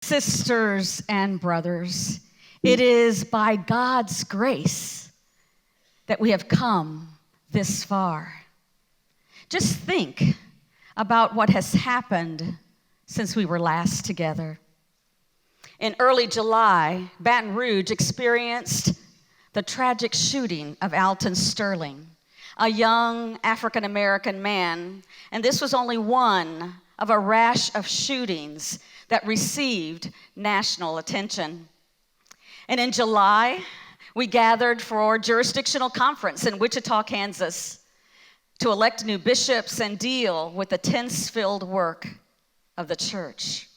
Sisters and brothers, it is by God's grace that we have come this far. Just think about what has happened since we were last together. In early July, Baton Rouge experienced the tragic shooting of Alton Sterling, a young African-American man, and this was only one of a rash of shootings that received national attention. And in July, we gathered for a jurisdictional conference in Wichita, Kansas, to elect new bishops and deal with the tense-filled work of the church.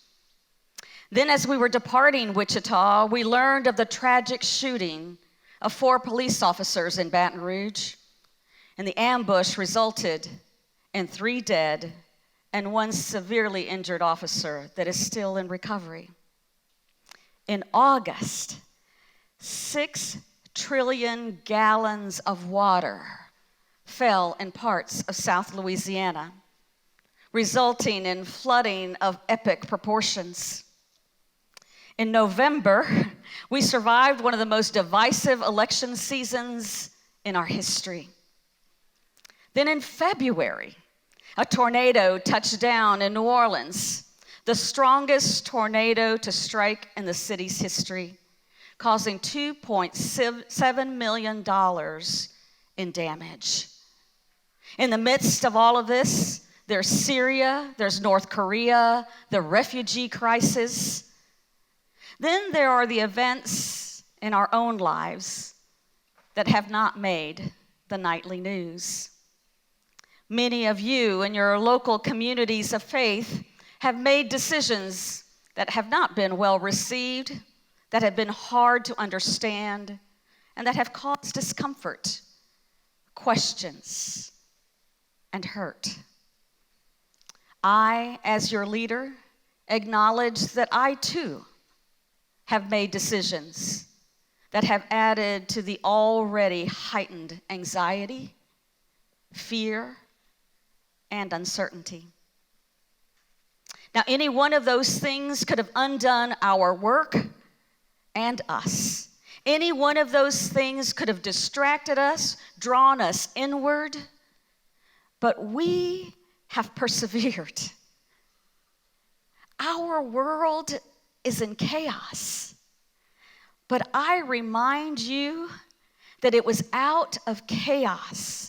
Then as we were departing Wichita, we learned of the tragic shooting of 4 police officers in Baton Rouge, and the ambush resulted in 3 dead and 1 severely injured officer that is still in recovery. In August, 6 trillion gallons of water fell in parts of South Louisiana, resulting in flooding of epic proportions. In November, we survived one of the most divisive election seasons in our history. Then in February, a tornado touched down in New Orleans, the strongest tornado to strike in the city's history, causing $2.7 million in damage. In the midst of all of this, there's Syria, there's North Korea, the refugee crisis. Then there are the events in our own lives that have not made the nightly news. Many of you in your local communities of faith have made decisions that have not been well received, that have been hard to understand, and that have caused discomfort, questions, and hurt. I, as your leader, acknowledge that I too have made decisions that have added to the already heightened anxiety, fear, and uncertainty. Now, any one of those things could have undone our work and us. Any one of those things could have distracted us, drawn us inward, but we have persevered. Our world is in chaos, but I remind you that it was out of chaos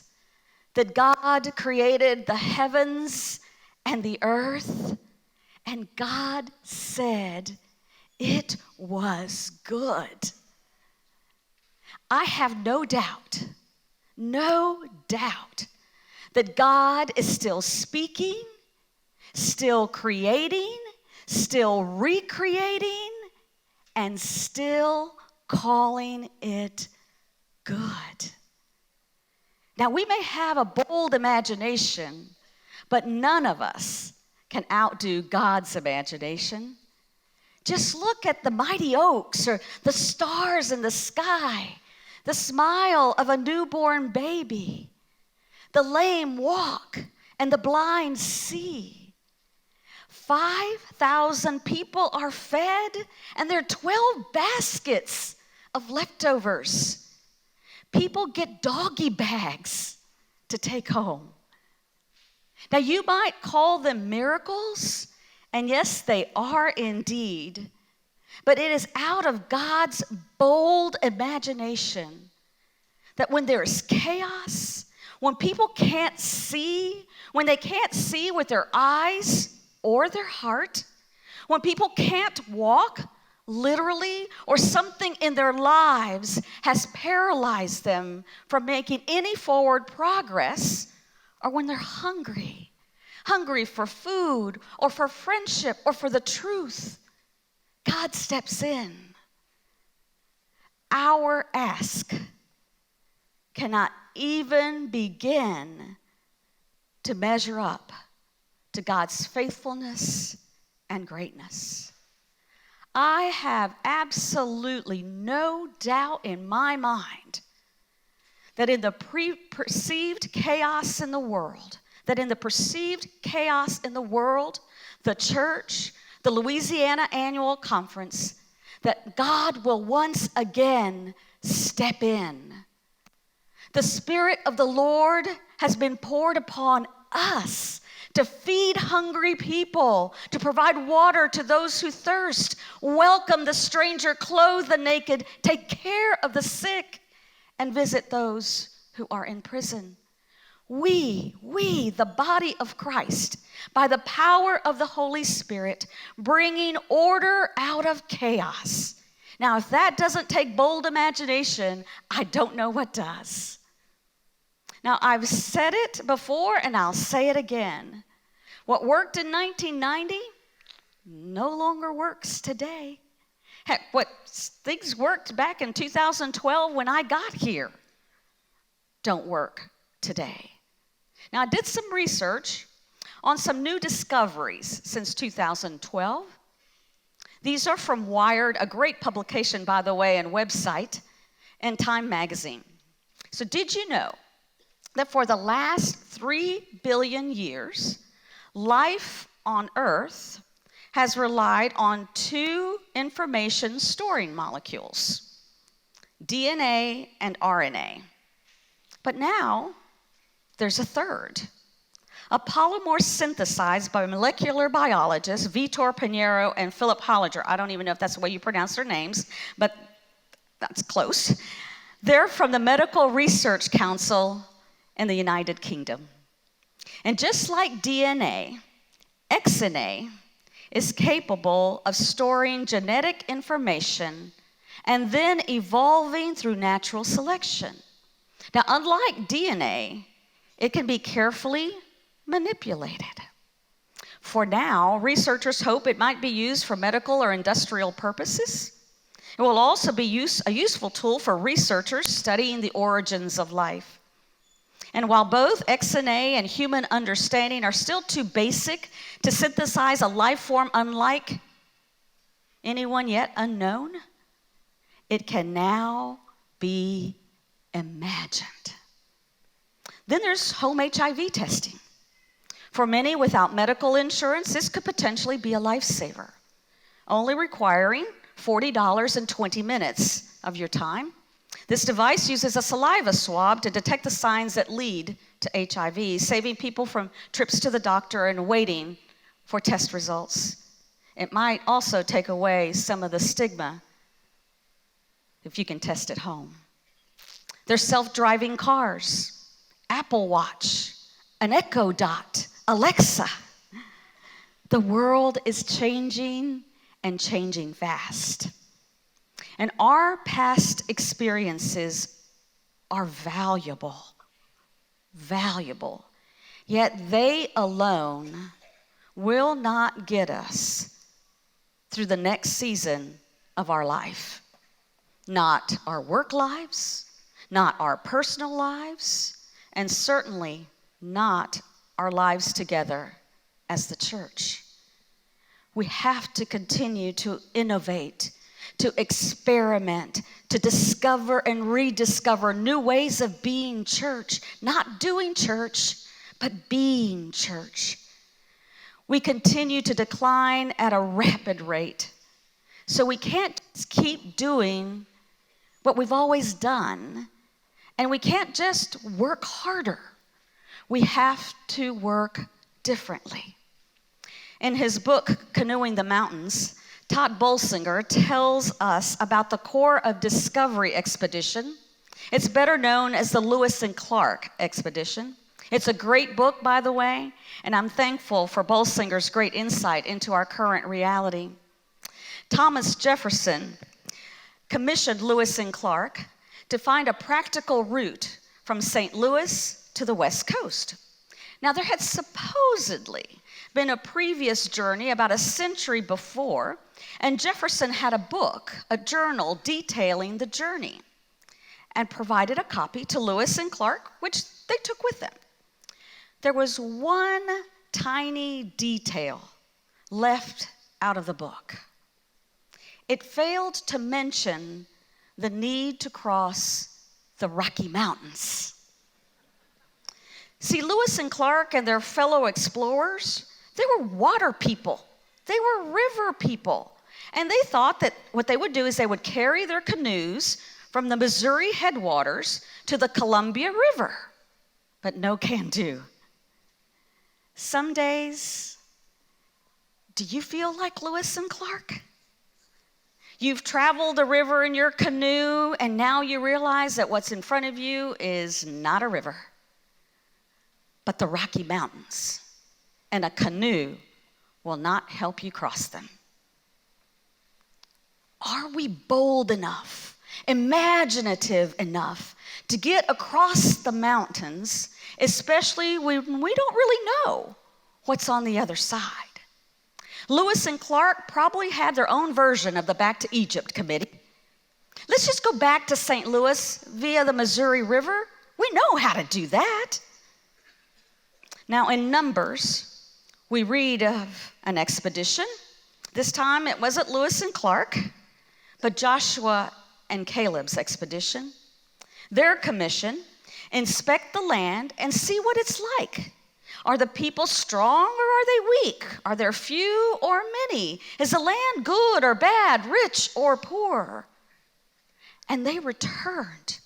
that God created the heavens and the earth, and God said it was good. I have no doubt that God is still speaking, still creating, still recreating, and still calling it good. Now, we may have a bold imagination, but none of us can outdo God's imagination. Just look at the mighty oaks or the stars in the sky, the smile of a newborn baby, the lame walk and the blind see. 5,000 people are fed, and there are 12 baskets of leftovers. People get doggy bags to take home. Now, you might call them miracles, and yes, they are indeed, but it is out of God's bold imagination that when there is chaos, when people can't see, when they can't see with their eyes or their heart, when people can't walk, literally, or something in their lives has paralyzed them from making any forward progress, or when they're hungry for food or for friendship or for the truth, God steps in. Our ask cannot even begin to measure up to God's faithfulness and greatness. I have absolutely no doubt in my mind that in the perceived chaos in the world, the church, the Louisiana Annual Conference, that God will once again step in. The Spirit of the Lord has been poured upon us to feed hungry people, to provide water to those who thirst, welcome the stranger, clothe the naked, take care of the sick, and visit those who are in prison. We, the body of Christ, by the power of the Holy Spirit, bringing order out of chaos. Now, if that doesn't take bold imagination, I don't know what does. Now, I've said it before and I'll say it again. What worked in 1990 no longer works today. Heck, what things worked back in 2012 when I got here don't work today. Now, I did some research on some new discoveries since 2012. These are from Wired, a great publication, by the way, and website, and Time magazine. So did you know that for the last 3 billion years, life on Earth has relied on 2 information storing molecules, DNA and RNA. But now, there's a third, a polymer synthesized by molecular biologists Vitor Pinheiro and Philip Holliger. I don't even know if that's the way you pronounce their names, but that's close. They're from the Medical Research Council in the United Kingdom. And just like DNA, XNA is capable of storing genetic information and then evolving through natural selection. Now, unlike DNA, it can be carefully manipulated. For now, researchers hope it might be used for medical or industrial purposes. It will also be a useful tool for researchers studying the origins of life. And while both XNA and human understanding are still too basic to synthesize a life form unlike anyone yet unknown, it can now be imagined. Then there's home HIV testing. For many without medical insurance, this could potentially be a lifesaver, only requiring $40 and 20 minutes of your time. This device uses a saliva swab to detect the signs that lead to HIV, saving people from trips to the doctor and waiting for test results. It might also take away some of the stigma if you can test at home. There's self-driving cars, Apple Watch, an Echo Dot, Alexa. The world is changing and changing fast. And our past experiences are valuable, yet they alone will not get us through the next season of our life. Not our work lives, not our personal lives, and certainly not our lives together as the church. We have to continue to innovate, to experiment, to discover and rediscover new ways of being church, not doing church, but being church. We continue to decline at a rapid rate, so we can't keep doing what we've always done, and we can't just work harder. We have to work differently. In his book, Canoeing the Mountains, Todd Bolsinger tells us about the Corps of Discovery expedition. It's better known as the Lewis and Clark expedition. It's a great book, by the way, and I'm thankful for Bolsinger's great insight into our current reality. Thomas Jefferson commissioned Lewis and Clark to find a practical route from St. Louis to the West Coast. Now, there had supposedly been a previous journey about a century before, and Jefferson had a book, a journal detailing the journey, and provided a copy to Lewis and Clark, which they took with them. There was one tiny detail left out of the book. It failed to mention the need to cross the Rocky Mountains. See, Lewis and Clark and their fellow explorers, they were water people. They were river people. And they thought that what they would do is they would carry their canoes from the Missouri headwaters to the Columbia River. But no can do. Some days, do you feel like Lewis and Clark? You've traveled a river in your canoe, and now you realize that what's in front of you is not a river, but the Rocky Mountains, and a canoe will not help you cross them. Are we bold enough, imaginative enough to get across the mountains, especially when we don't really know what's on the other side? Lewis and Clark probably had their own version of the Back to Egypt committee. Let's just go back to St. Louis via the Missouri River. We know how to do that. Now, in Numbers, we read of an expedition. This time it wasn't Lewis and Clark, but Joshua and Caleb's expedition. Their commission: inspect the land and see what it's like. Are the people strong or are they weak? Are there few or many? Is the land good or bad, rich or poor? And they returned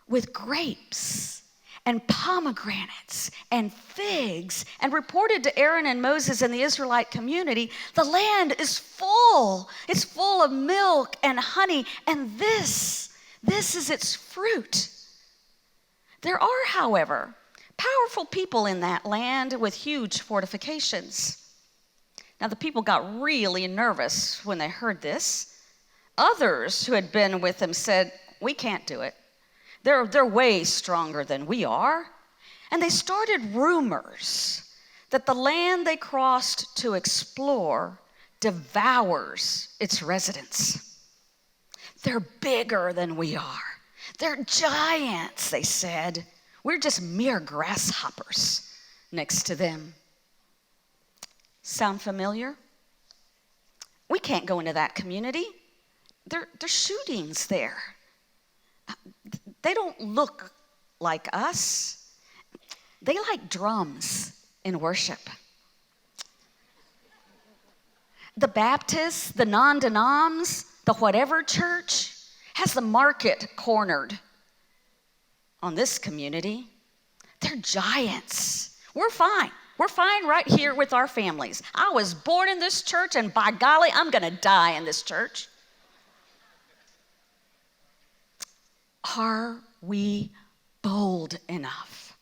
with grapes and pomegranates and figs and reported to Aaron and Moses and the Israelite community, the land is full. It's full of milk and honey, and this is its fruit. There are, however, powerful people in that land with huge fortifications. Now, the people got really nervous when they heard this. Others who had been with them said, we can't do it. They're way stronger than we are. And they started rumors that the land they crossed to explore devours its residents. They're bigger than we are. They're giants, they said. We're just mere grasshoppers next to them. Sound familiar? We can't go into that community. There's shootings there. They don't look like us. They like drums in worship. The Baptists, the non-denoms, the whatever church has the market cornered on this community. They're giants. We're fine. We're fine right here with our families. I was born in this church, and by golly, I'm going to die in this church. Are we bold enough?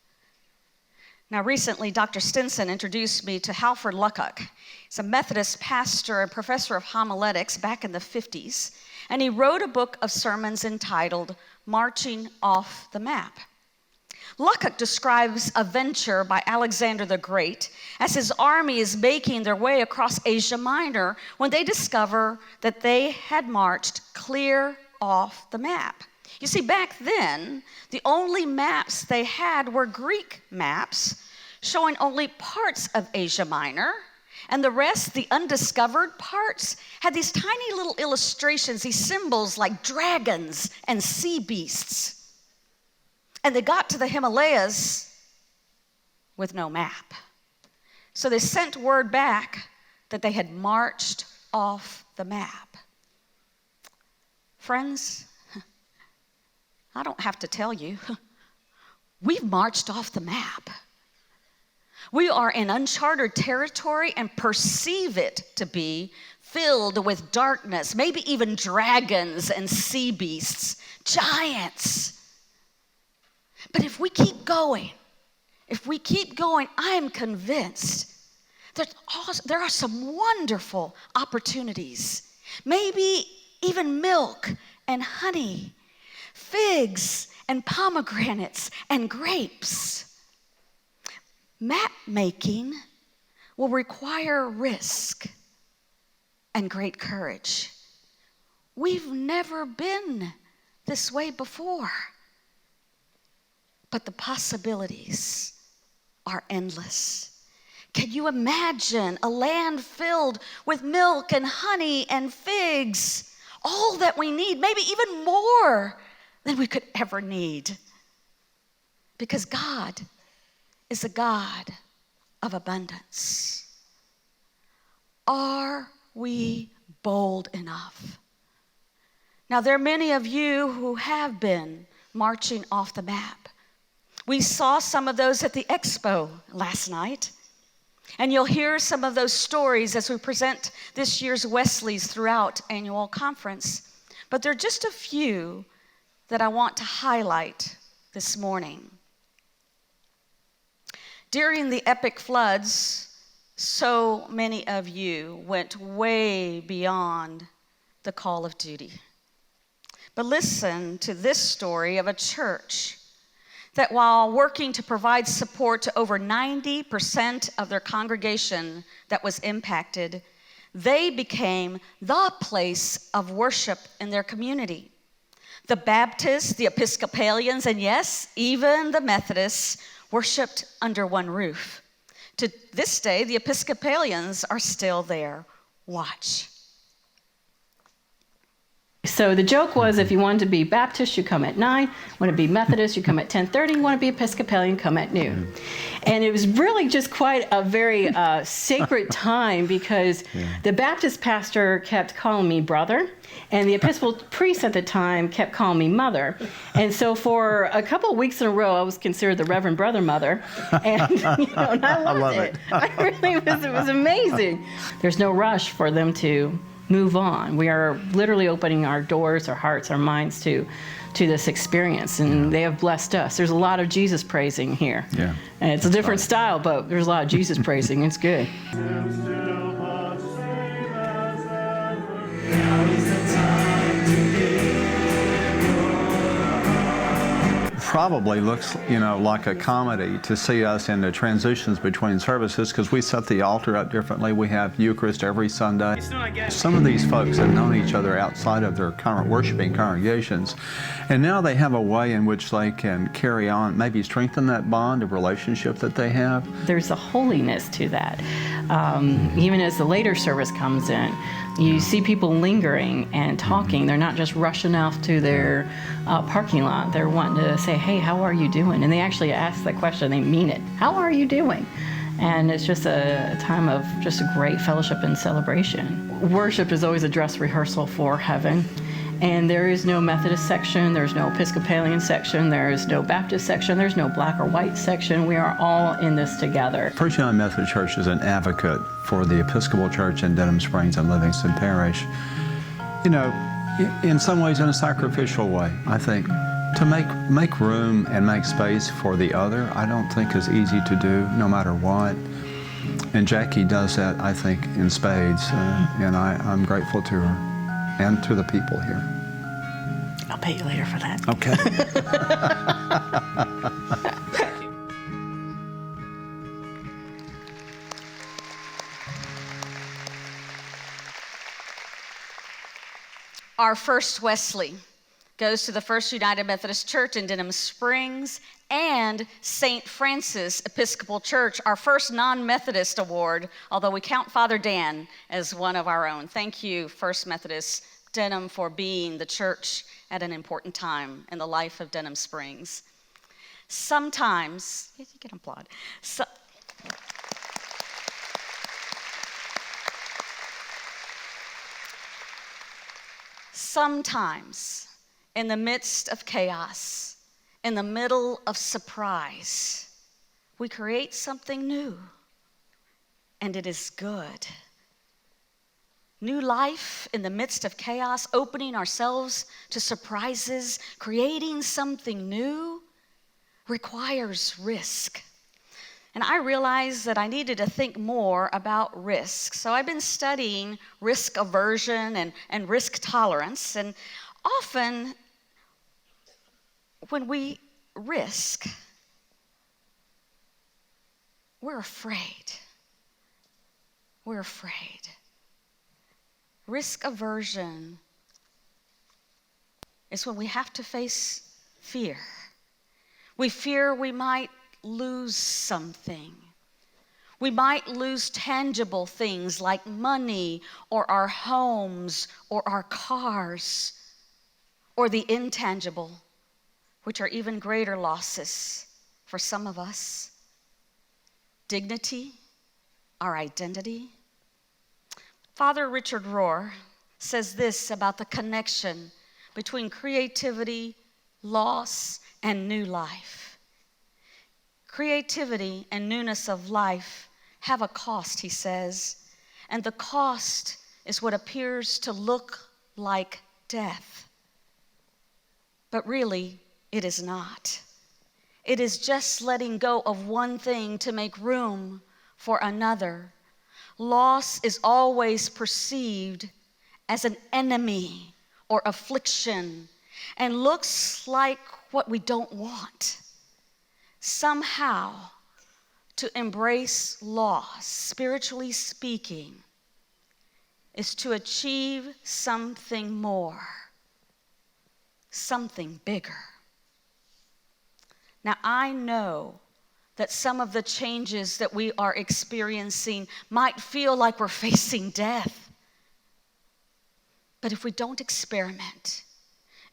Now, recently, Dr. Stinson introduced me to Halford Luckock. He's a Methodist pastor and professor of homiletics back in the 50s, and he wrote a book of sermons entitled Marching Off the Map. Luckock describes a venture by Alexander the Great as his army is making their way across Asia Minor when they discover that they had marched clear off the map. You see, back then, the only maps they had were Greek maps showing only parts of Asia Minor, and the rest, the undiscovered parts, had these tiny little illustrations, these symbols like dragons and sea beasts. And they got to the Himalayas with no map. So they sent word back that they had marched off the map. Friends, I don't have to tell you, we've marched off the map. We are in uncharted territory and perceive it to be filled with darkness, maybe even dragons and sea beasts, giants. But if we keep going, I am convinced that there are some wonderful opportunities, maybe even milk and honey, figs and pomegranates and grapes. Map making will require risk and great courage. We've never been this way before, but the possibilities are endless. Can you imagine a land filled with milk and honey and figs, all that we need, maybe even more than we could ever need? Because God is a God of abundance. Are we bold enough? Now, there are many of you who have been marching off the map. We saw some of those at the expo last night, and you'll hear some of those stories as we present this year's Wesleys throughout annual conference. But there are just a few that I want to highlight this morning. During the epic floods, so many of you went way beyond the call of duty. But listen to this story of a church that while working to provide support to over 90% of their congregation that was impacted, they became the place of worship in their community. The Baptists, the Episcopalians, and yes, even the Methodists worshiped under one roof. To this day, the Episcopalians are still there. Watch. So the joke was, if you wanted to be Baptist, you come at 9. Want to be Methodist, you come at 10:30. Want to be Episcopalian, come at noon. And it was really just quite a very sacred time, because the Baptist pastor kept calling me brother, and the Episcopal priest at the time kept calling me mother. And so for a couple of weeks in a row, I was considered the Reverend Brother Mother, and and I loved it. It was amazing. There's no rush for them to move on. We are literally opening our doors, our hearts, our minds to this experience, and they have blessed us. There's a lot of Jesus praising here. Yeah. And it's a different style, but there's a lot of Jesus praising. It's good. Probably looks, like a comedy to see us in the transitions between services, because we set the altar up differently. We have Eucharist every Sunday. Some of these folks have known each other outside of their current worshiping congregations, and now they have a way in which they can carry on, maybe strengthen that bond of relationship that they have. There's a holiness to that. Even as the later service comes in, you see people lingering and talking. They're not just rushing off to their parking lot. They're wanting to say, hey, how are you doing? And they actually ask that question. They mean it. How are you doing? And it's just a time of just a great fellowship and celebration. Worship is always a dress rehearsal for heaven. And there is no Methodist section, there's no Episcopalian section, there is no Baptist section, there's no black or white section. We are all in this together. First United Methodist Church is an advocate for the Episcopal Church in Denham Springs and Livingston Parish. In some ways in a sacrificial way, I think. To make room and make space for the other, I don't think is easy to do, no matter what. And Jackie does that, I think, in spades, and I'm grateful to her and to the people here. I'll pay you later for that. Okay. Our first Wesley goes to the First United Methodist Church in Denham Springs and St. Francis Episcopal Church, our first non-Methodist award, although we count Father Dan as one of our own. Thank you, First Methodist Denham, for being the church at an important time in the life of Denham Springs. Sometimes, you can applaud. Sometimes, in the midst of chaos, in the middle of surprise, we create something new, and it is good. New life in the midst of chaos, opening ourselves to surprises, creating something new requires risk. And I realized that I needed to think more about risk. So I've been studying risk aversion and risk tolerance. And often when we risk, we're afraid. We're afraid. Risk aversion is when we have to face fear. We fear we might lose something. We might lose tangible things like money or our homes or our cars, or the intangible, which are even greater losses for some of us. Dignity, our identity. Father Richard Rohr says this about the connection between creativity, loss, and new life. Creativity and newness of life have a cost, he says, and the cost is what appears to look like death. But really, it is not. It is just letting go of one thing to make room for another. Loss is always perceived as an enemy or affliction and looks like what we don't want. Somehow, to embrace loss, spiritually speaking, is to achieve something more, something bigger. Now, I know that some of the changes that we are experiencing might feel like we're facing death. But if we don't experiment,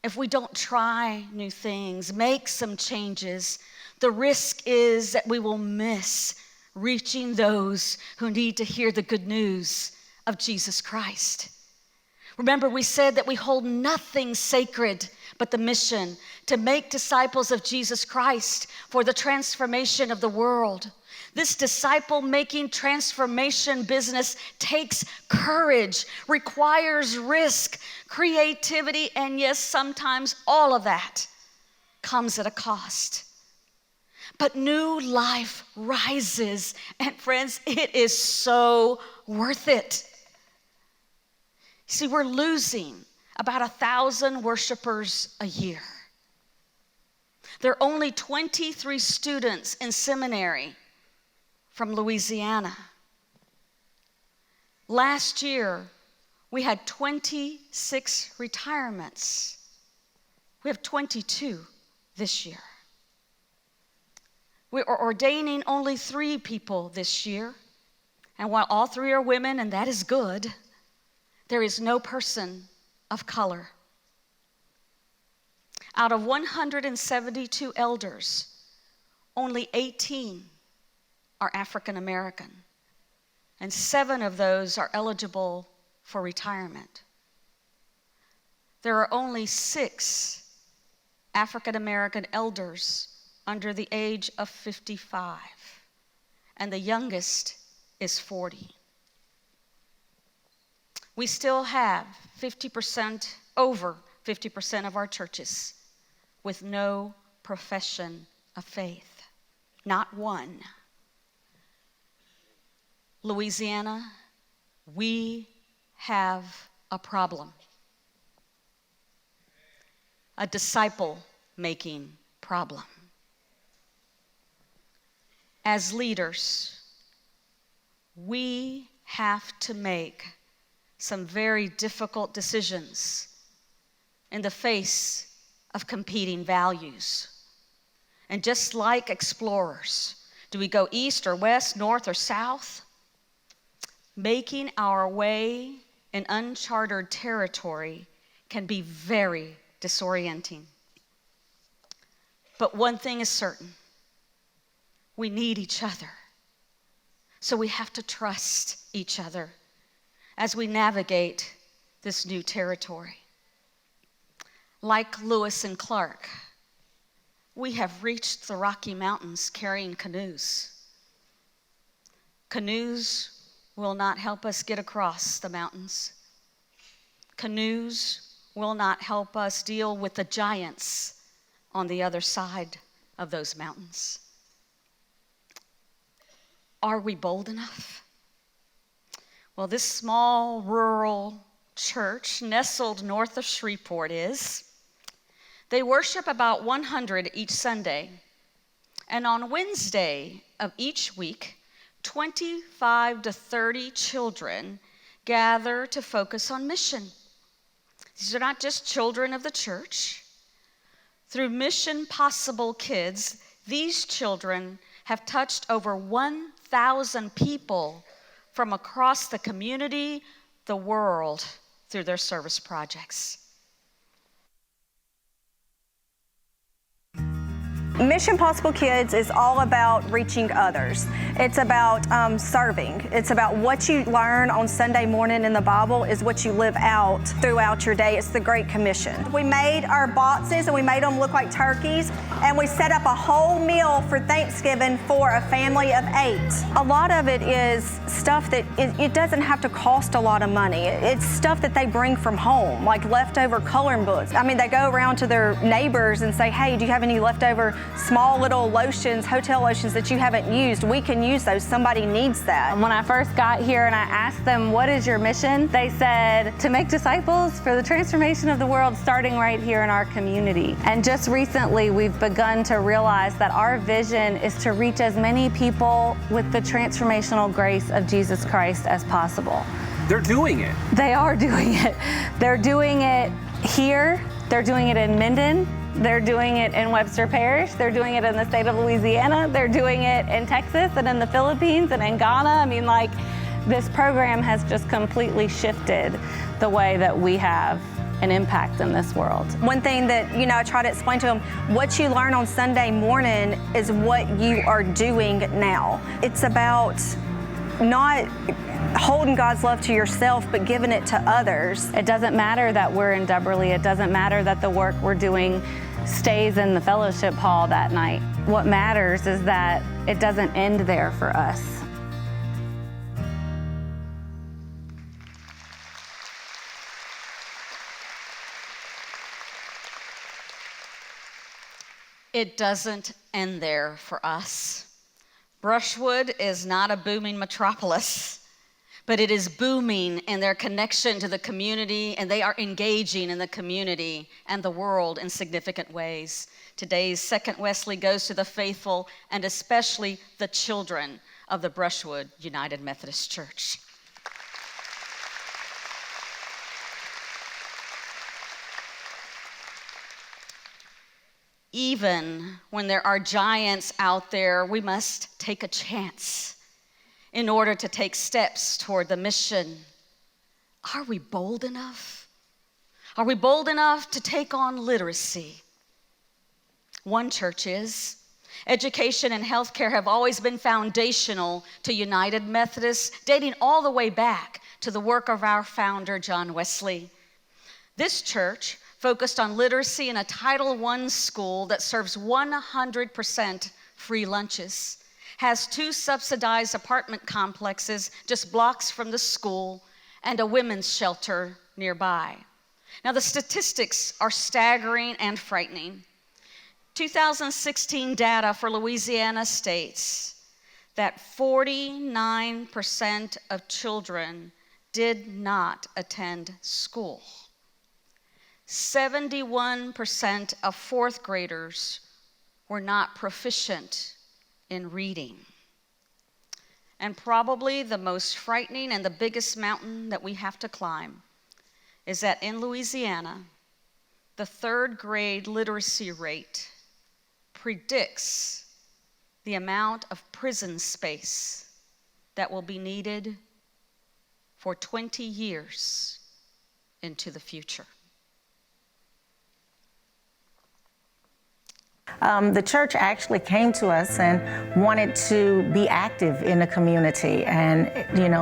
if we don't try new things, make some changes, the risk is that we will miss reaching those who need to hear the good news of Jesus Christ. Remember, we said that we hold nothing sacred but the mission to make disciples of Jesus Christ for the transformation of the world. This disciple-making transformation business takes courage, requires risk, creativity, and yes, sometimes all of that comes at a cost. But new life rises, and friends, it is so worth it. See, we're losing about 1,000 worshipers a year. There are only 23 students in seminary from Louisiana. Last year, we had 26 retirements. We have 22 this year. We are ordaining only 3 people this year. And while all 3 are women, and that is good, there is no person of color. Out of 172 elders, only 18 are African American, and 7 of those are eligible for retirement. There are only 6 African American elders under the age of 55, and the youngest is 40. We still have over 50% of our churches with no profession of faith. Not one. Louisiana, we have a problem. A disciple-making problem. As leaders, we have to make some very difficult decisions in the face of competing values. And just like explorers, do we go east or west, north or south? Making our way in uncharted territory can be very disorienting. But one thing is certain: we need each other. So we have to trust each other as we navigate this new territory. Like Lewis and Clark, we have reached the Rocky Mountains carrying canoes. Canoes will not help us get across the mountains. Canoes will not help us deal with the giants on the other side of those mountains. Are we bold enough? Well, this small rural church nestled north of Shreveport is. They worship about 100 each Sunday. And on Wednesday of each week, 25 to 30 children gather to focus on mission. These are not just children of the church. Through Mission Possible Kids, these children have touched over 1,000 people from across the community, the world, through their service projects. Mission Possible Kids is all about reaching others. It's about serving. It's about what you learn on Sunday morning in the Bible is what you live out throughout your day. It's the Great Commission. We made our boxes and we made them look like turkeys, and we set up a whole meal for Thanksgiving for a family of 8. A lot of it is stuff that it doesn't have to cost a lot of money. It's stuff that they bring from home, like leftover coloring books. I mean, they go around to their neighbors and say, hey, do you have any leftover small little lotions, hotel lotions that you haven't used? We can use those. Somebody needs that. When I first got here and I asked them, what is your mission? They said, to make disciples for the transformation of the world, starting right here in our community. And just recently, we've begun to realize that our vision is to reach as many people with the transformational grace of Jesus Christ as possible. They're doing it. They are doing it. They're doing it here. They're doing it in Minden. They're doing it in Webster Parish. They're doing it in the state of Louisiana. They're doing it in Texas and in the Philippines and in Ghana. I mean, like, this program has just completely shifted the way that we have an impact in this world. One thing that, I try to explain to them, what you learn on Sunday morning is what you are doing now. It's about not holding God's love to yourself, but giving it to others. It doesn't matter that we're in Dubberly. It doesn't matter that the work we're doing stays in the fellowship hall that night. What matters is that it doesn't end there for us. It doesn't end there for us. Brushwood is not a booming metropolis, but it is booming in their connection to the community, and they are engaging in the community and the world in significant ways. Today's Second Wesley goes to the faithful and especially the children of the Brushwood United Methodist Church. Even when there are giants out there, we must take a chance in order to take steps toward the mission. Are we bold enough? Are we bold enough to take on literacy? One church is. Education and healthcare have always been foundational to United Methodists, dating all the way back to the work of our founder, John Wesley. This church focused on literacy in a Title I school that serves 100% free lunches, has 2 subsidized apartment complexes just blocks from the school, and a women's shelter nearby. Now, the statistics are staggering and frightening. 2016 data for Louisiana states that 49% of children did not attend school. 71% of 4th graders were not proficient in reading. And probably the most frightening and the biggest mountain that we have to climb is that in Louisiana, the 3rd grade literacy rate predicts the amount of prison space that will be needed for 20 years into the future. The church actually came to us and wanted to be active in the community. And,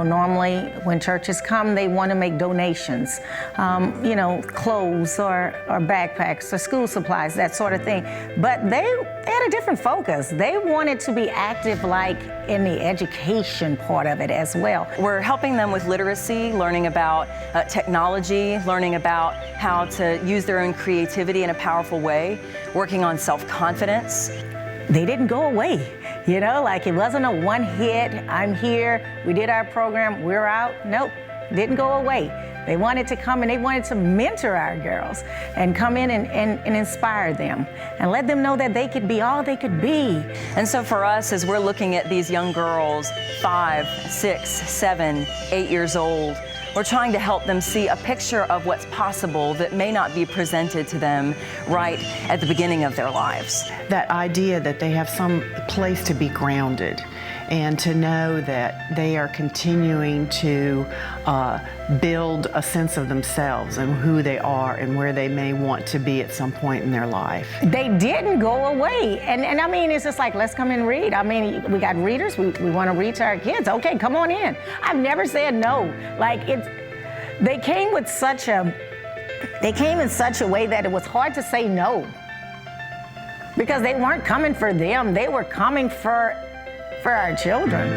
normally when churches come, they want to make donations, clothes or backpacks or school supplies, that sort of thing. But they had a different focus. They wanted to be active, like in the education part of it as well. We're helping them with literacy, learning about technology, learning about how to use their own creativity in a powerful way, working on self-confidence. They didn't go away, like it wasn't a one hit, I'm here, we did our program, we're out. Nope, didn't go away. They wanted to come and they wanted to mentor our girls and come in and inspire them and let them know that they could be all they could be. And so for us, as we're looking at these young girls, 5, 6, 7, 8 years old, we're trying to help them see a picture of what's possible that may not be presented to them right at the beginning of their lives. That idea that they have some place to be grounded and to know that they are continuing to build a sense of themselves and who they are and where they may want to be at some point in their life. They didn't go away. And I mean, it's just like, let's come and read. I mean, we got readers. We want to read to our kids. Okay, come on in. I've never said no. Like, they came in such a way that it was hard to say no. Because they weren't coming for them. They were coming for our children.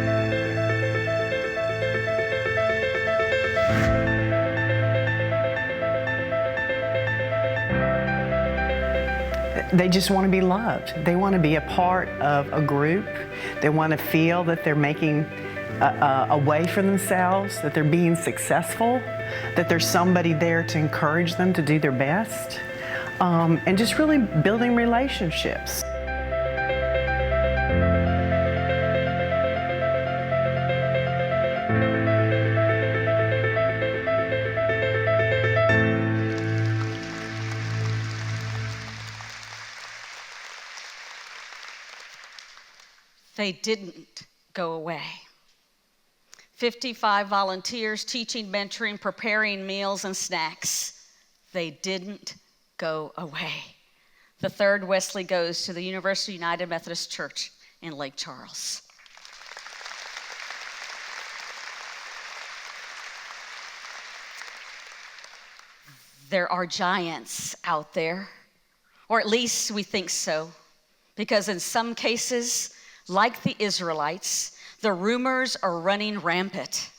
They just want to be loved. They want to be a part of a group. They want to feel that they're making a way for themselves, that they're being successful, that there's somebody there to encourage them to do their best, and just really building relationships. They didn't go away. 55 volunteers teaching, mentoring, preparing meals and snacks. They didn't go away. The third Wesley goes to the University United Methodist Church in Lake Charles. There are giants out there, or at least we think so, because in some cases, like the Israelites, the rumors are running rampant.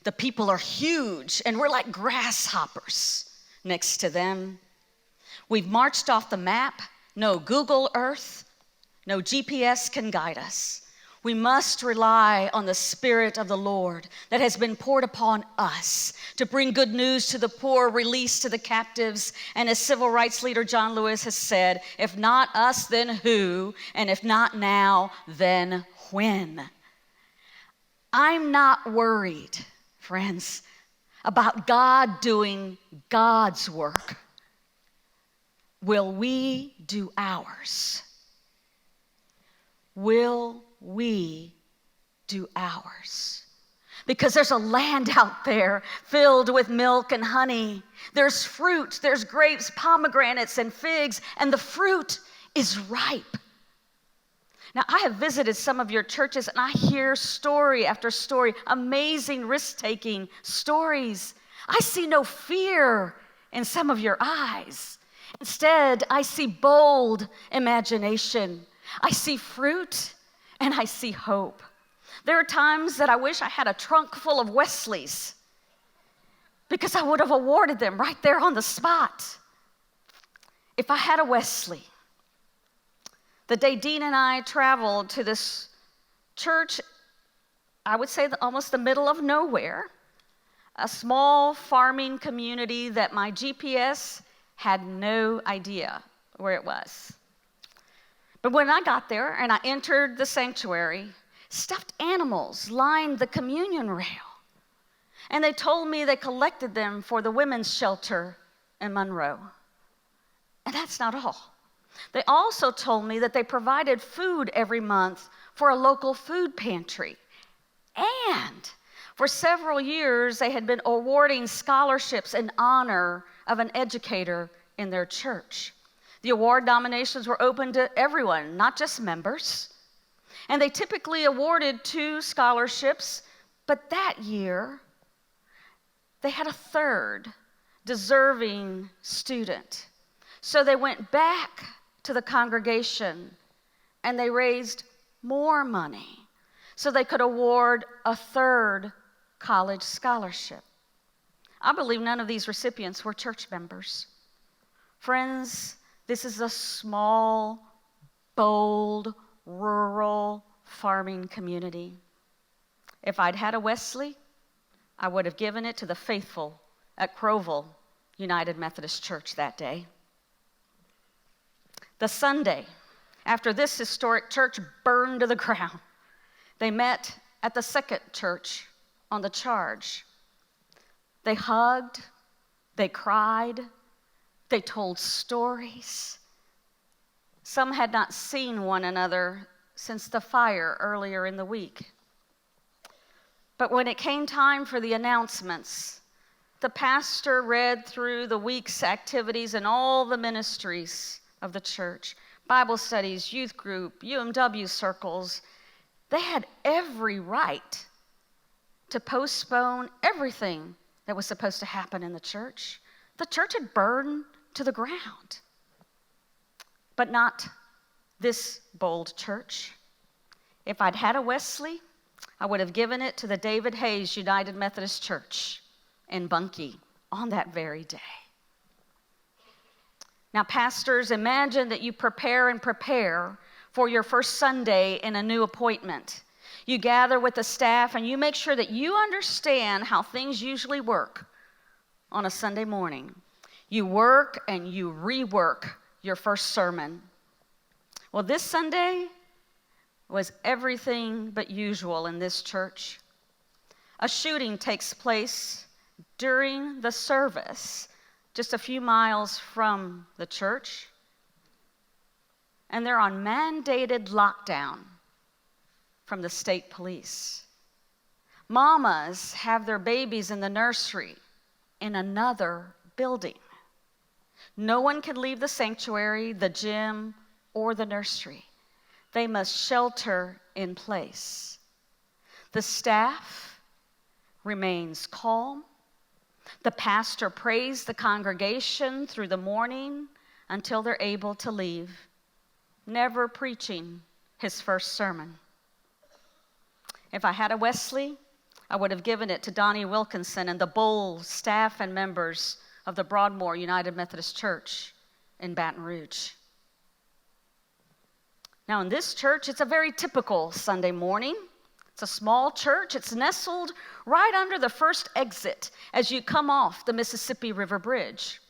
The people are huge, and we're like grasshoppers next to them. We've marched off the map. No Google Earth, no GPS can guide us. We must rely on the Spirit of the Lord that has been poured upon us to bring good news to the poor, release to the captives. And as civil rights leader John Lewis has said, if not us, then who? And if not now, then when? I'm not worried, friends, about God doing God's work. Will we do ours? Will we do ours? Because there's a land out there filled with milk and honey. There's fruit, there's grapes, pomegranates, and figs, and the fruit is ripe. Now, I have visited some of your churches, and I hear story after story, amazing risk-taking stories. I see no fear in some of your eyes. Instead, I see bold imagination. I see fruit, and I see hope. There are times that I wish I had a trunk full of Wesleys, because I would have awarded them right there on the spot. If I had a Wesley, the day Dean and I traveled to this church, I would say almost the middle of nowhere, a small farming community that my GPS had no idea where it was. But when I got there and I entered the sanctuary, stuffed animals lined the communion rail. And they told me they collected them for the women's shelter in Monroe. And that's not all. They also told me that they provided food every month for a local food pantry. And for several years, they had been awarding scholarships in honor of an educator in their church. The award nominations were open to everyone, not just members. And they typically awarded 2 scholarships, but that year, they had a third deserving student. So they went back to the congregation and they raised more money so they could award a third college scholarship. I believe none of these recipients were church members. Friends, this is a small, bold, rural farming community. If I'd had a Wesley, I would have given it to the faithful at Crowville United Methodist Church that day. The Sunday after this historic church burned to the ground, they met at the second church on the charge. They hugged, they cried, they told stories. Some had not seen one another since the fire earlier in the week. But when it came time for the announcements, the pastor read through the week's activities and all the ministries of the church, Bible studies, youth group, UMW circles. They had every right to postpone everything that was supposed to happen in the church. The church had burned to the ground. But not this bold church. If I'd had a Wesley, I would have given it to the David Hayes United Methodist Church in Bunkie on that very day. Now, pastors, imagine that you prepare for your first Sunday in a new appointment. You gather with the staff and you make sure that you understand how things usually work on a Sunday morning. You work and you rework your first sermon. Well, this Sunday was everything but usual in this church. A shooting takes place during the service, just a few miles from the church, and they're on mandated lockdown from the state police. Mamas have their babies in the nursery in another building. No one can leave the sanctuary, the gym, or the nursery. They must shelter in place. The staff remains calm. The pastor prays the congregation through the morning until they're able to leave, never preaching his first sermon. If I had a Wesley, I would have given it to Donnie Wilkinson and the bold staff and members of the Broadmoor United Methodist Church in Baton Rouge. Now, in this church, it's a very typical Sunday morning. It's a small church. It's nestled right under the first exit as you come off the Mississippi River Bridge.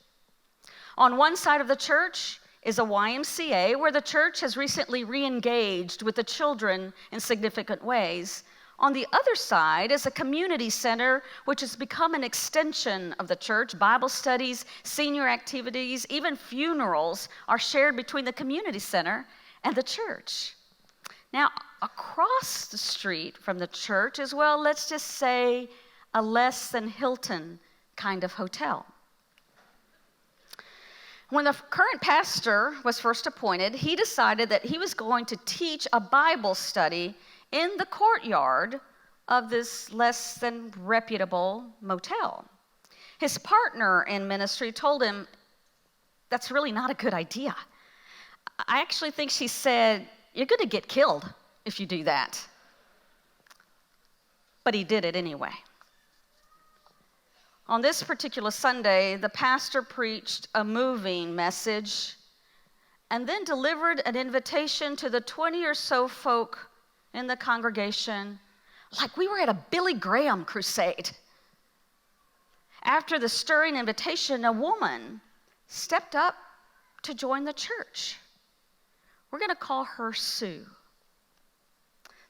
On one side of the church is a YMCA where the church has recently re-engaged with the children in significant ways. On the other side is a community center which has become an extension of the church. Bible studies, senior activities, even funerals are shared between the community center and the church. Now, across the street from the church is, well, let's just say a less than Hilton kind of hotel. When the current pastor was first appointed, he decided that he was going to teach a Bible study in the courtyard of this less than reputable motel. His partner in ministry told him, that's really not a good idea. I actually think she said, you're going to get killed if you do that. But he did it anyway. On this particular Sunday, the pastor preached a moving message and then delivered an invitation to the 20 or so folk in the congregation, like we were at a Billy Graham crusade. After the stirring invitation, a woman stepped up to join the church. We're going to call her Sue.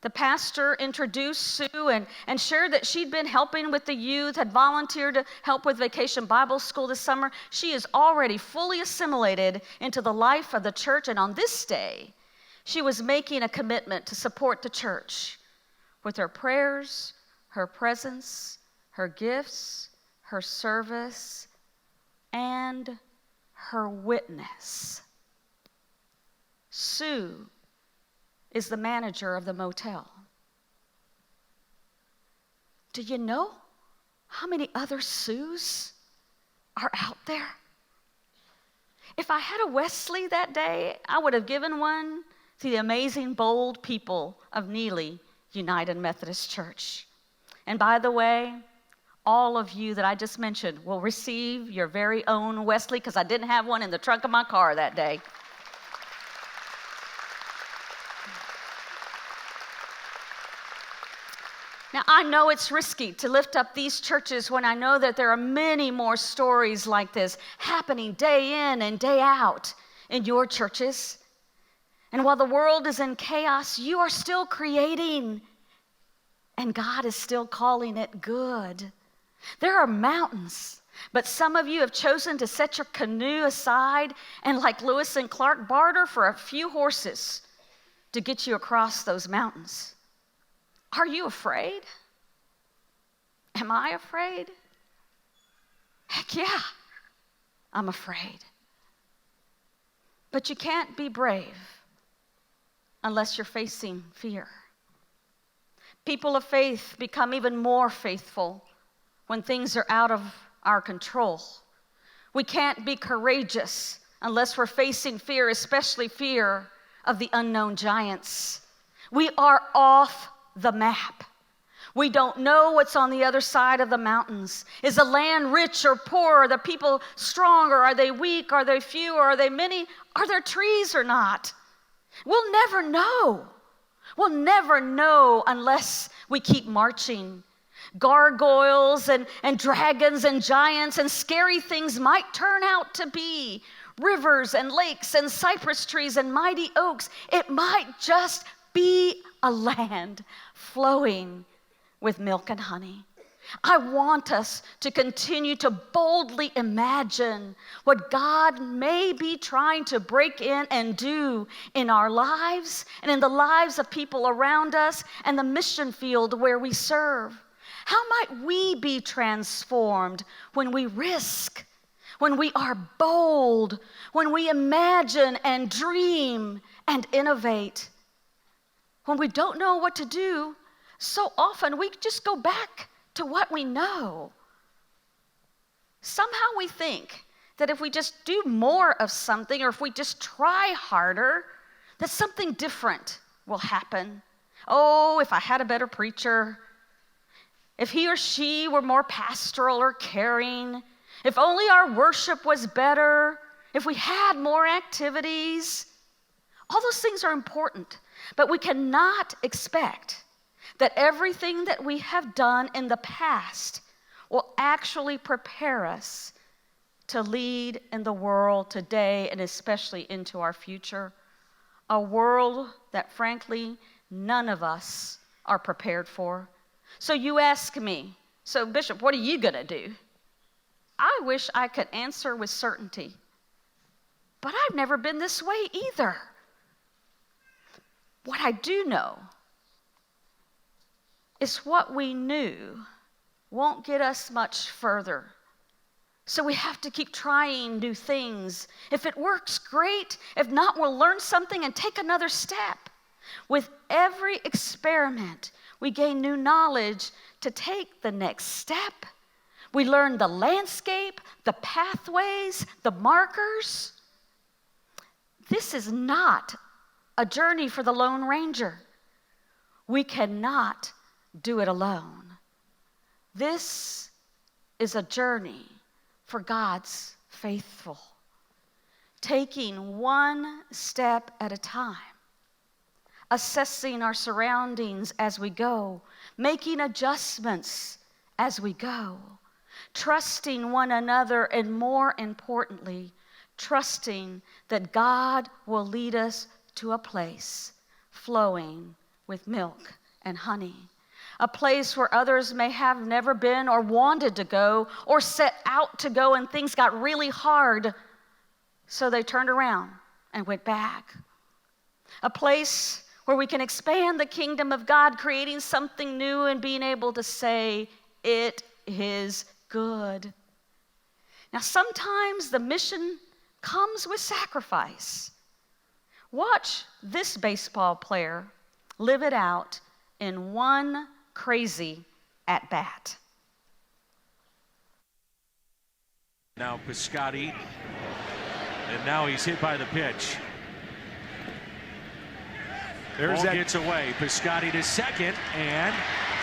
The pastor introduced Sue and shared that she'd been helping with the youth, had volunteered to help with Vacation Bible School this summer. She is already fully assimilated into the life of the church, and on this day, she was making a commitment to support the church with her prayers, her presence, her gifts, her service, and her witness. Sue is the manager of the motel. Do you know how many other Sues are out there? If I had a Wesley that day, I would have given one to the amazing, bold people of Neely United Methodist Church. And by the way, all of you that I just mentioned will receive your very own Wesley, because I didn't have one in the trunk of my car that day. Now, I know it's risky to lift up these churches when I know that there are many more stories like this happening day in and day out in your churches. And while the world is in chaos, you are still creating, and God is still calling it good. There are mountains, but some of you have chosen to set your canoe aside and, like Lewis and Clark, barter for a few horses to get you across those mountains. Are you afraid? Am I afraid? Heck yeah, I'm afraid. But you can't be brave unless you're facing fear. People of faith become even more faithful when things are out of our control. We can't be courageous unless we're facing fear, especially fear of the unknown giants. We are off the map. We don't know what's on the other side of the mountains. Is the land rich or poor? Are the people strong or are they weak? Are they few or are they many? Are there trees or not? We'll never know. We'll never know unless we keep marching. Gargoyles and dragons and giants and scary things might turn out to be rivers and lakes and cypress trees and mighty oaks. It might just be a land flowing with milk and honey. I want us to continue to boldly imagine what God may be trying to break in and do in our lives and in the lives of people around us and the mission field where we serve. How might we be transformed when we risk, when we are bold, when we imagine and dream and innovate? When we don't know what to do, so often we just go back to what we know. Somehow we think that if we just do more of something or if we just try harder, that something different will happen. Oh, if I had a better preacher, if he or she were more pastoral or caring, if only our worship was better, if we had more activities. All those things are important, but we cannot expect that everything that we have done in the past will actually prepare us to lead in the world today and especially into our future. A world that, frankly, none of us are prepared for. So you ask me, so Bishop, what are you going to do? I wish I could answer with certainty, but I've never been this way either. What I do know is what we knew won't get us much further. So we have to keep trying new things. If it works, great. If not, we'll learn something and take another step. With every experiment, we gain new knowledge to take the next step. We learn the landscape, the pathways, the markers. This is not a journey for the Lone Ranger. We cannot do it alone. This is a journey for God's faithful, taking one step at a time, assessing our surroundings as we go, making adjustments as we go, trusting one another, and more importantly, trusting that God will lead us to a place flowing with milk and honey. A place where others may have never been or wanted to go or set out to go, and things got really hard, so they turned around and went back. A place where we can expand the kingdom of God, creating something new and being able to say, it is good. Now, sometimes the mission comes with sacrifice. Watch this baseball player live it out in one crazy at bat. Now Piscotty, and now he's hit by the pitch. Ball gets away. Piscotty to second, and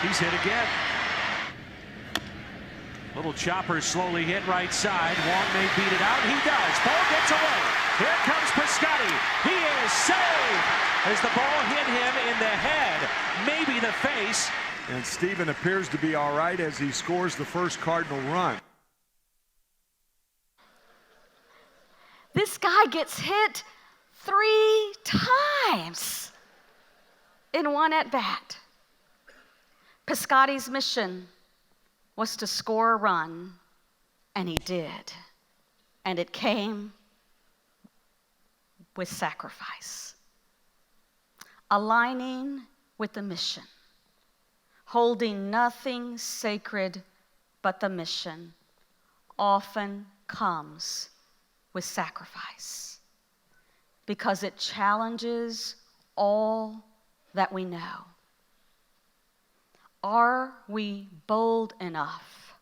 he's hit again. Little chopper slowly hit right side. Wong may beat it out. He does. Ball gets away. Here comes Piscotty. He is saved as the ball hit him in the head, maybe the face. And Stephen appears to be all right as he scores the first Cardinal run. This guy gets hit 3 times in one at bat. Piscotty's mission was to score a run, and he did. And it came with sacrifice. Aligning with the mission, holding nothing sacred but the mission, often comes with sacrifice because it challenges all that we know. Are we bold enough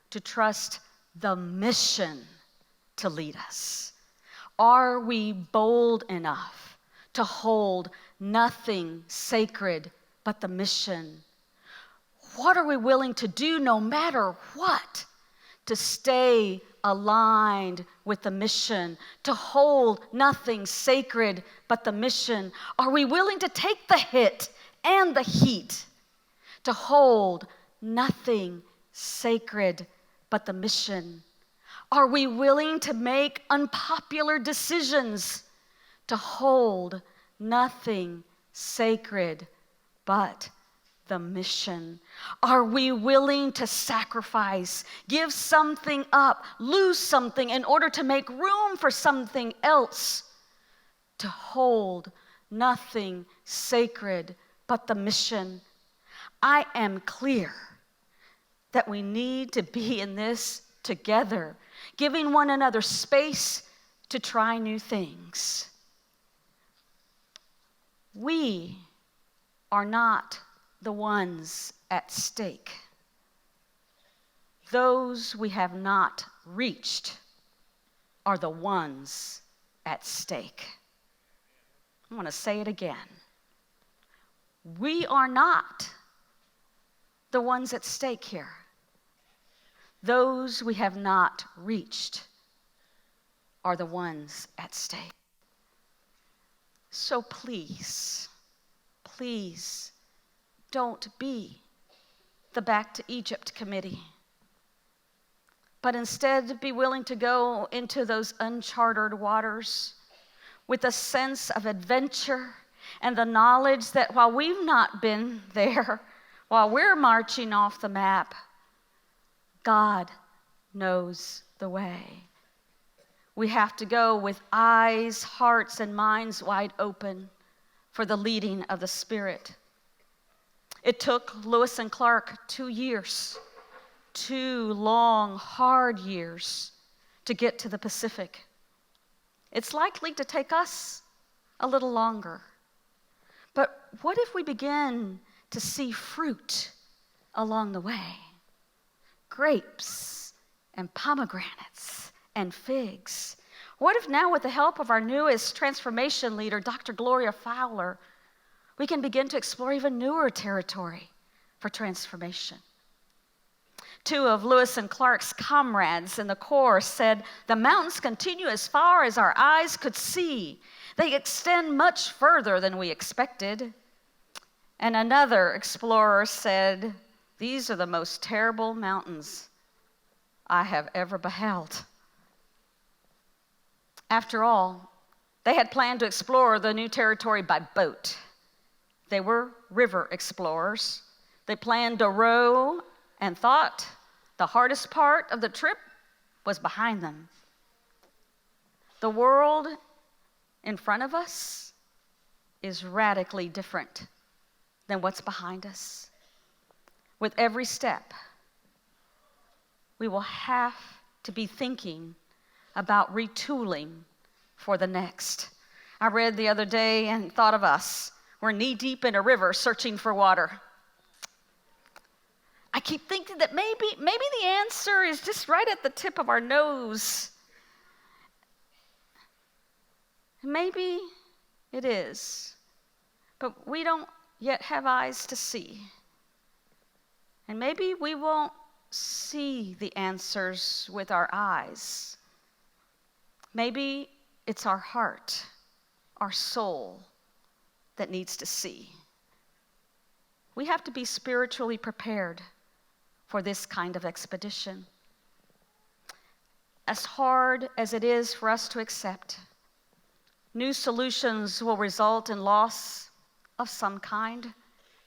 to trust the mission to lead us? Are we bold enough to hold nothing sacred but the mission? What are we willing to do no matter what to stay aligned with the mission, to hold nothing sacred but the mission? Are we willing to take the hit and the heat to hold nothing sacred but the mission? Are we willing to make unpopular decisions to hold nothing sacred but the mission? Are we willing to sacrifice, give something up, lose something in order to make room for something else, to hold nothing sacred but the mission? I am clear that we need to be in this together, giving one another space to try new things. We are not the ones at stake. Those we have not reached are the ones at stake. I want to say it again. We are not the ones at stake here. Those we have not reached are the ones at stake. So please, please, don't be the Back to Egypt committee, but instead be willing to go into those uncharted waters with a sense of adventure and the knowledge that while we've not been there, while we're marching off the map, God knows the way. We have to go with eyes, hearts, and minds wide open for the leading of the Spirit. It took Lewis and Clark 2 years, 2 long, hard years to get to the Pacific. It's likely to take us a little longer. But what if we begin to see fruit along the way? Grapes and pomegranates and figs. What if now, with the help of our newest transformation leader, Dr. Gloria Fowler, we can begin to explore even newer territory for transformation? 2 of Lewis and Clark's comrades in the Corps said, "The mountains continue as far as our eyes could see. They extend much further than we expected." And another explorer said, "These are the most terrible mountains I have ever beheld." After all, they had planned to explore the new territory by boat. They were river explorers. They planned to row and thought the hardest part of the trip was behind them. The world in front of us is radically different than what's behind us. With every step, we will have to be thinking about retooling for the next. I read the other day and thought of us. We're knee-deep in a river searching for water. I keep thinking that maybe the answer is just right at the tip of our nose. Maybe it is, but we don't yet have eyes to see. And maybe we won't see the answers with our eyes. Maybe it's our heart, our soul, that needs to see. We have to be spiritually prepared for this kind of expedition. As hard as it is for us to accept, new solutions will result in loss of some kind,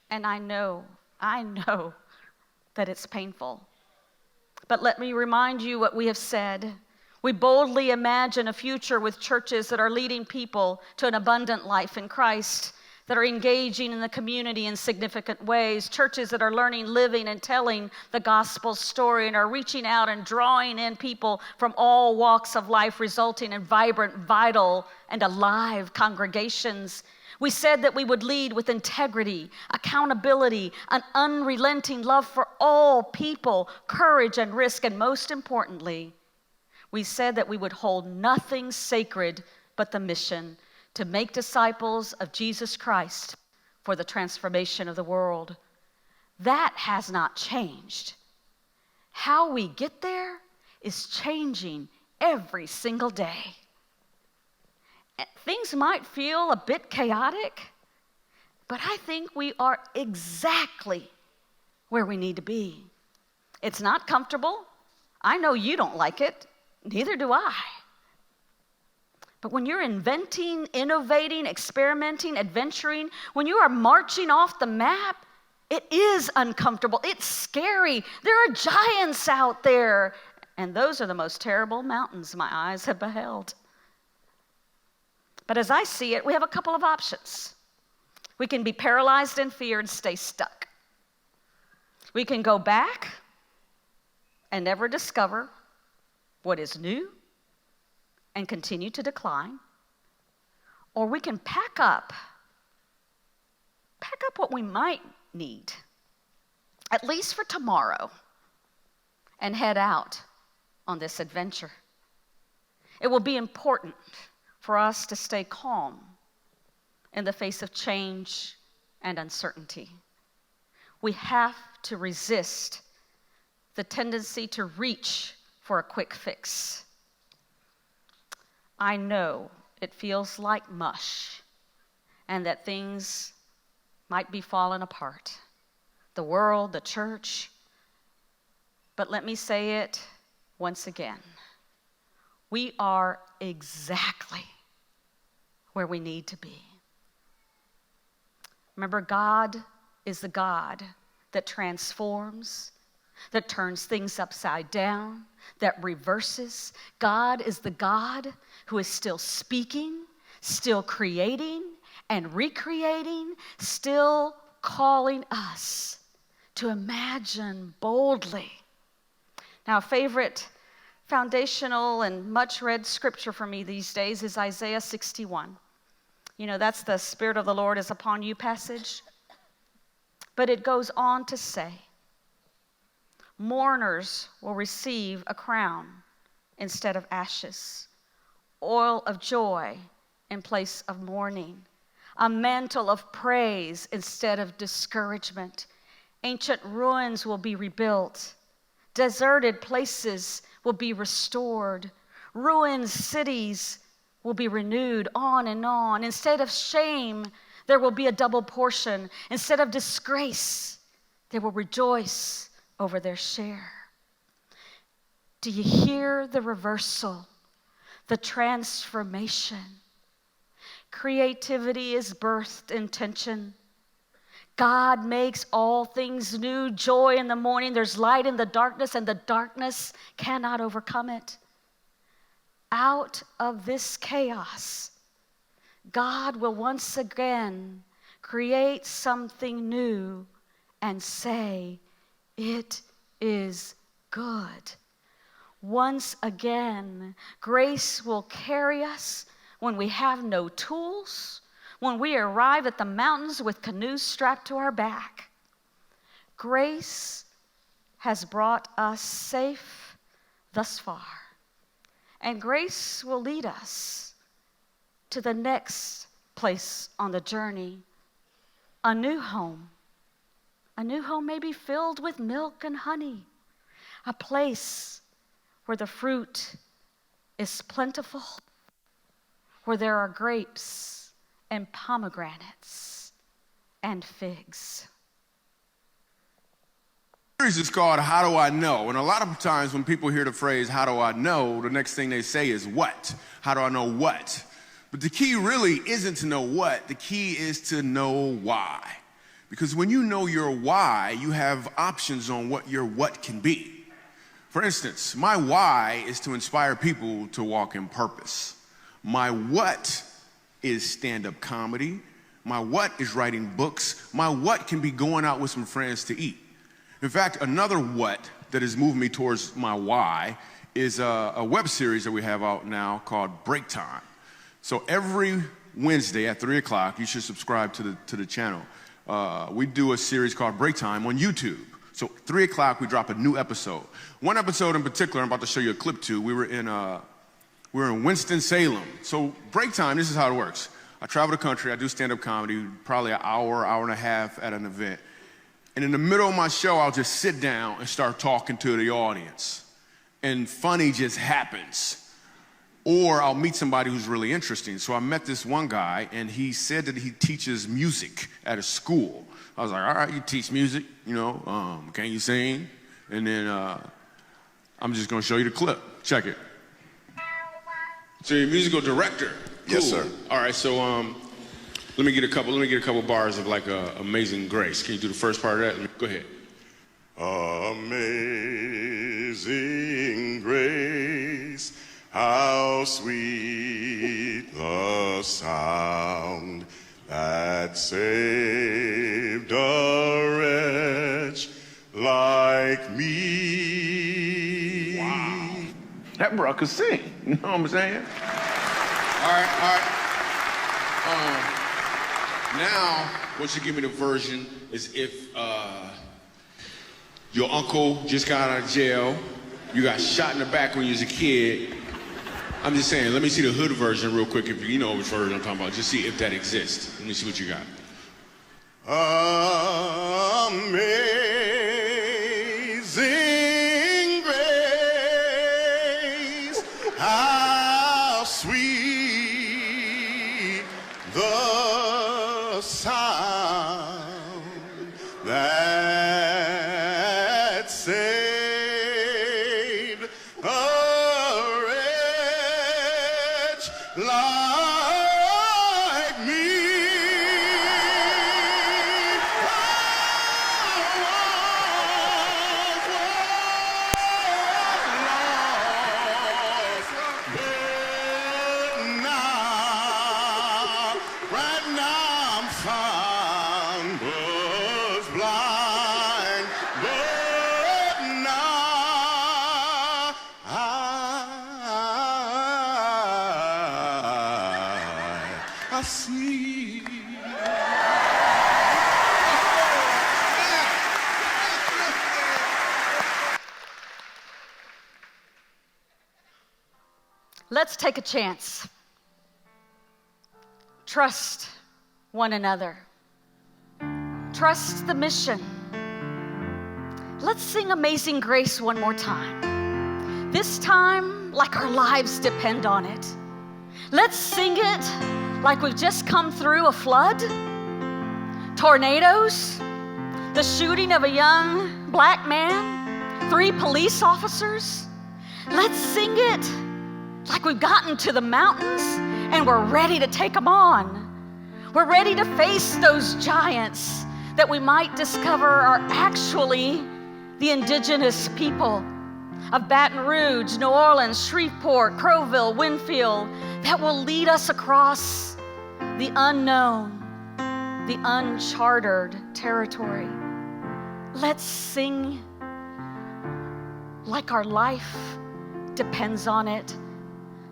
and I know that it's painful. But let me remind you what we have said. We boldly imagine a future with churches that are leading people to an abundant life in Christ. that are engaging in the community in significant ways, churches that are learning, living, and telling the gospel story and are reaching out and drawing in people from all walks of life, resulting in vibrant, vital, and alive congregations. We said that we would lead with integrity, accountability, an unrelenting love for all people, courage and risk, and most importantly, we said that we would hold nothing sacred but the mission to make disciples of Jesus Christ for the transformation of the world. That has not changed. How we get there is changing every single day. Things might feel a bit chaotic, but I think we are exactly where we need to be. It's not comfortable. I know you don't like it. Neither do I. But when you're inventing, innovating, experimenting, adventuring, when you are marching off the map, it is uncomfortable. It's scary. There are giants out there. And those are the most terrible mountains my eyes have beheld. But as I see it, we have a couple of options. We can be paralyzed in fear and stay stuck. We can go back and never discover what is new and continue to decline. Or we can pack up what we might need, at least for tomorrow, and head out on this adventure. It will be important for us to stay calm in the face of change and uncertainty. We have to resist the tendency to reach for a quick fix. I know it feels like mush and that things might be falling apart. The world, the church. But let me say it once again. We are exactly where we need to be. Remember, God is the God that transforms, that turns things upside down, that reverses. God is the God who is still speaking, still creating and recreating, still calling us to imagine boldly. Now, a favorite foundational and much read scripture for me these days is Isaiah 61. You know, that's the Spirit of the Lord is upon you passage. But it goes on to say, mourners will receive a crown instead of ashes, oil of joy in place of mourning, a mantle of praise instead of discouragement. Ancient ruins will be rebuilt. Deserted places will be restored. Ruined cities will be renewed, on and on. Instead of shame, there will be a double portion. Instead of disgrace, they will rejoice over their share. Do you hear the reversal, the transformation? Creativity is birthed in tension. God makes all things new, joy in the morning. There's light in the darkness, and the darkness cannot overcome it. Out of this chaos, God will once again create something new and say, it is good. Once again, grace will carry us when we have no tools, when we arrive at the mountains with canoes strapped to our back. Grace has brought us safe thus far, and grace will lead us to the next place on the journey, a new home. A new home may be filled with milk and honey, a place where the fruit is plentiful, where there are grapes and pomegranates and figs. The series is called How Do I Know? And a lot of times when people hear the phrase, how do I know, the next thing they say is what? How do I know what? But the key really isn't to know what, the key is to know why. Because when you know your why, you have options on what your what can be. For instance, my why is to inspire people to walk in purpose. My what is stand-up comedy. My what is writing books. My what can be going out with some friends to eat. In fact, another what that has moved me towards my why is a web series that we have out now called Break Time. So every Wednesday at 3 o'clock, you should subscribe to the channel. We do a series called Break Time on YouTube. So 3 o'clock, we drop a new episode. One episode in particular, I'm about to show you a clip to. We were in Winston-Salem. So Break Time, this is how it works. I travel the country, I do stand-up comedy, probably an hour and a half at an event. And in the middle of my show, I'll just sit down and start talking to the audience. And funny just happens. Or I'll meet somebody who's really interesting. So I met this one guy, and he said that he teaches music at a school. I was like, all right, you teach music, can you sing? And then I'm just gonna show you the clip. Check it. So you're a musical director. Cool. Yes, sir. All right, so let me get a couple bars of like Amazing Grace. Can you do the first part of that? Go ahead. Amazing grace, how sweet the sound that saved a wretch like me. Wow. That bro could sing. You know what I'm saying? All right. Now, what you give me the version is if your uncle just got out of jail, you got shot in the back when you was a kid. I'm just saying, let me see the hood version real quick, if you know which version I'm talking about. Just see if that exists. Let me see what you got. Amazing grace, how sweet the sound that saved a wretch like me. I see. Let's take a chance. Trust one another. Trust the mission. Let's sing Amazing Grace one more time. This time, like our lives depend on it. Let's sing it like we've just come through a flood, tornadoes, the shooting of a young black man, 3 police officers. Let's sing it like we've gotten to the mountains and we're ready to take them on. We're ready to face those giants that we might discover are actually the indigenous people of Baton Rouge, New Orleans, Shreveport, Crowville, Winfield, that will lead us across the unknown, the uncharted territory. Let's sing like our life depends on it.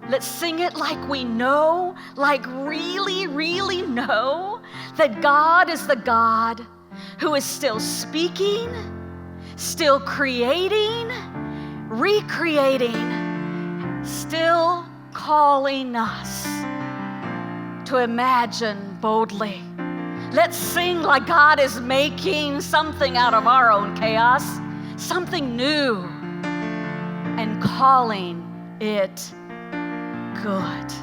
Let's sing it like we know, like really, really know that God is the God who is still speaking, still creating, recreating, still calling us to imagine boldly. Let's sing like God is making something out of our own chaos, something new, and calling it good.